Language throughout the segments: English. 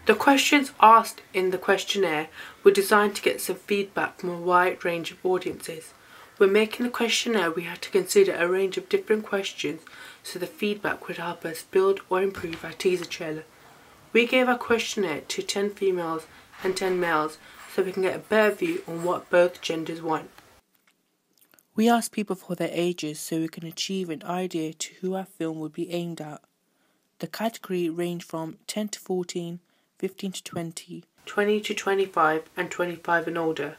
The questions asked in the questionnaire were designed to get some feedback from a wide range of audiences. When making the questionnaire, we had to consider a range of different questions so the feedback would help us build or improve our teaser trailer. We gave our questionnaire to 10 females and 10 males so we can get a better view on what both genders want. We asked people for their ages so we can achieve an idea to who our film would be aimed at. The category ranged from 10 to 14, 15 to 20, 20 to 25 and 25 and older.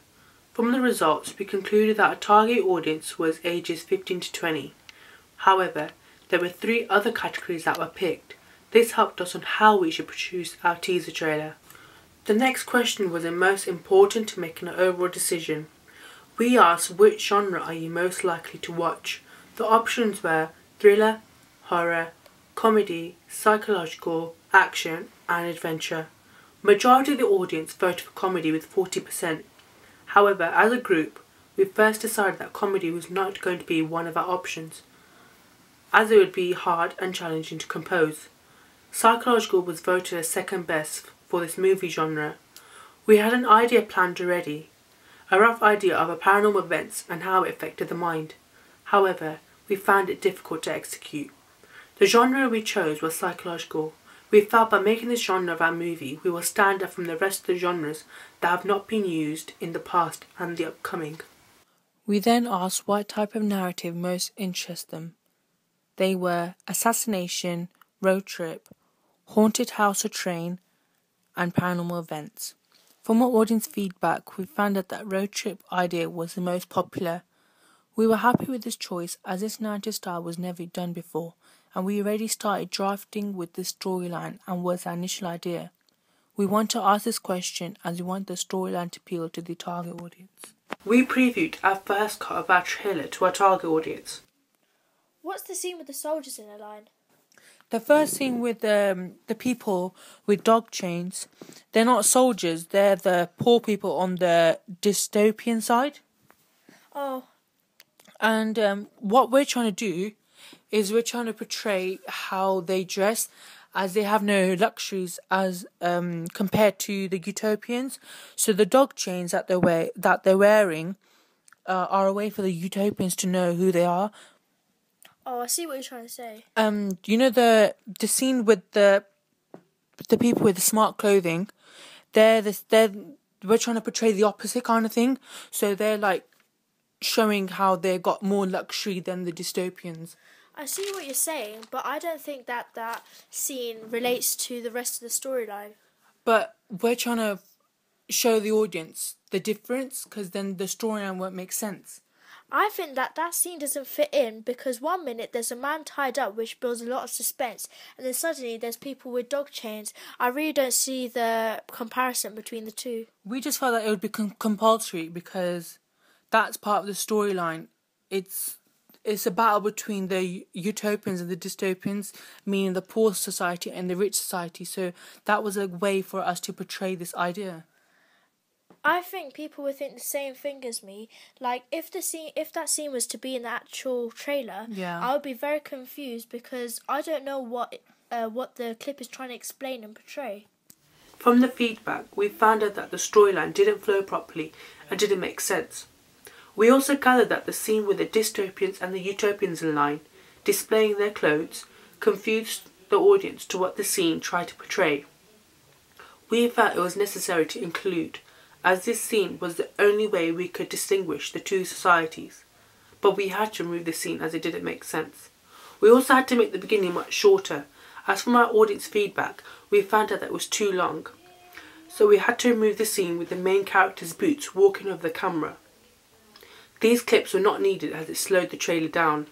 From the results, we concluded that our target audience was ages 15 to 20. However, there were 3 other categories that were picked. This helped us on how we should produce our teaser trailer. The next question was the most important to making an overall decision. We asked which genre are you most likely to watch. The options were thriller, horror, comedy, psychological, action and adventure. Majority of the audience voted for comedy with 40%. However, as a group, we first decided that comedy was not going to be one of our options, as it would be hard and challenging to compose. Psychological was voted as second best for this movie genre. We had an idea planned already, a rough idea of our paranormal events and how it affected the mind. However, we found it difficult to execute. The genre we chose was psychological. We felt by making this genre of our movie, we will stand out from the rest of the genres that have not been used in the past and the upcoming. We then asked what type of narrative most interests them. They were assassination, road trip, haunted house or train, and paranormal events. From our audience feedback, we found out that road trip idea was the most popular. We were happy with this choice as this narrative style was never done before, and we already started drafting with this storyline and was our initial idea. We want to ask this question as we want the storyline to appeal to the target audience. We previewed our first cut of our trailer to our target audience. What's the scene with the soldiers in a line? The first scene with the people with dog chains, they're not soldiers, they're the poor people on the dystopian side. Oh. And what we're trying to do is we're trying to portray how they dress, as they have no luxuries as compared to the utopians. So the dog chains that they're wearing are a way for the utopians to know who they are. Oh, I see what you're trying to say. You know the scene with the people with the smart clothing, we're trying to portray the opposite kind of thing. So they're like showing how they've got more luxury than the dystopians. I see what you're saying, but I don't think that scene relates to the rest of the storyline. But we're trying to show the audience the difference, because then the storyline won't make sense. I think that scene doesn't fit in because 1 minute there's a man tied up, which builds a lot of suspense, and then suddenly there's people with dog chains. I really don't see the comparison between the two. We just felt that it would be compulsory because that's part of the storyline. It's a battle between the utopians and the dystopians, meaning the poor society and the rich society. So that was a way for us to portray this idea. I think people would think the same thing as me. Like, if that scene was to be in the actual trailer, yeah, I would be very confused because I don't know what the clip is trying to explain and portray. From the feedback, we found out that the storyline didn't flow properly and didn't make sense. We also gathered that the scene with the dystopians and the utopians in line, displaying their clothes, confused the audience to what the scene tried to portray. We felt it was necessary to include, as this scene was the only way we could distinguish the two societies, but we had to remove the scene as it didn't make sense. We also had to make the beginning much shorter, as from our audience feedback we found out that it was too long, so we had to remove the scene with the main character's boots walking over the camera. These clips were not needed as it slowed the trailer down.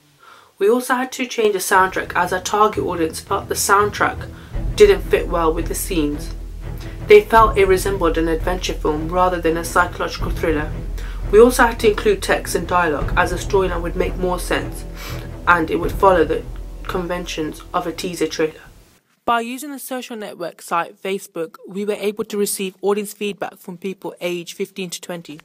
We also had to change the soundtrack as our target audience felt the soundtrack didn't fit well with the scenes. They felt it resembled an adventure film rather than a psychological thriller. We also had to include text and dialogue as the storyline would make more sense and it would follow the conventions of a teaser trailer. By using the social network site Facebook, we were able to receive audience feedback from people aged 15 to 20.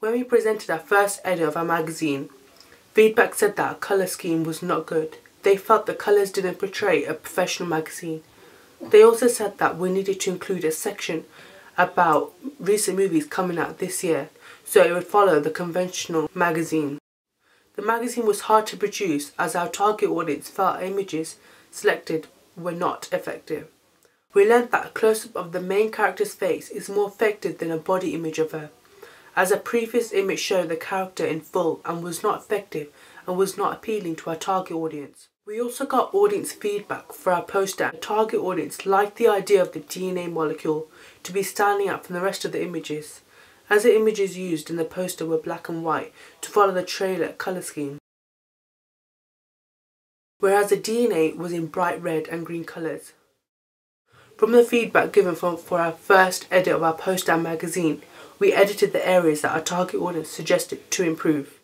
When we presented our first edit of our magazine, feedback said that our colour scheme was not good. They felt the colours didn't portray a professional magazine. They also said that we needed to include a section about recent movies coming out this year, so it would follow the conventional magazine. The magazine was hard to produce as our target audience felt images selected were not effective. We learned that a close-up of the main character's face is more effective than a body image of her, as a previous image showed the character in full and was not effective and was not appealing to our target audience. We also got audience feedback for our poster. The target audience liked the idea of the DNA molecule to be standing out from the rest of the images, as the images used in the poster were black and white to follow the trailer colour scheme, whereas the DNA was in bright red and green colours. From the feedback given for our first edit of our poster and magazine, we edited the areas that our target audience suggested to improve.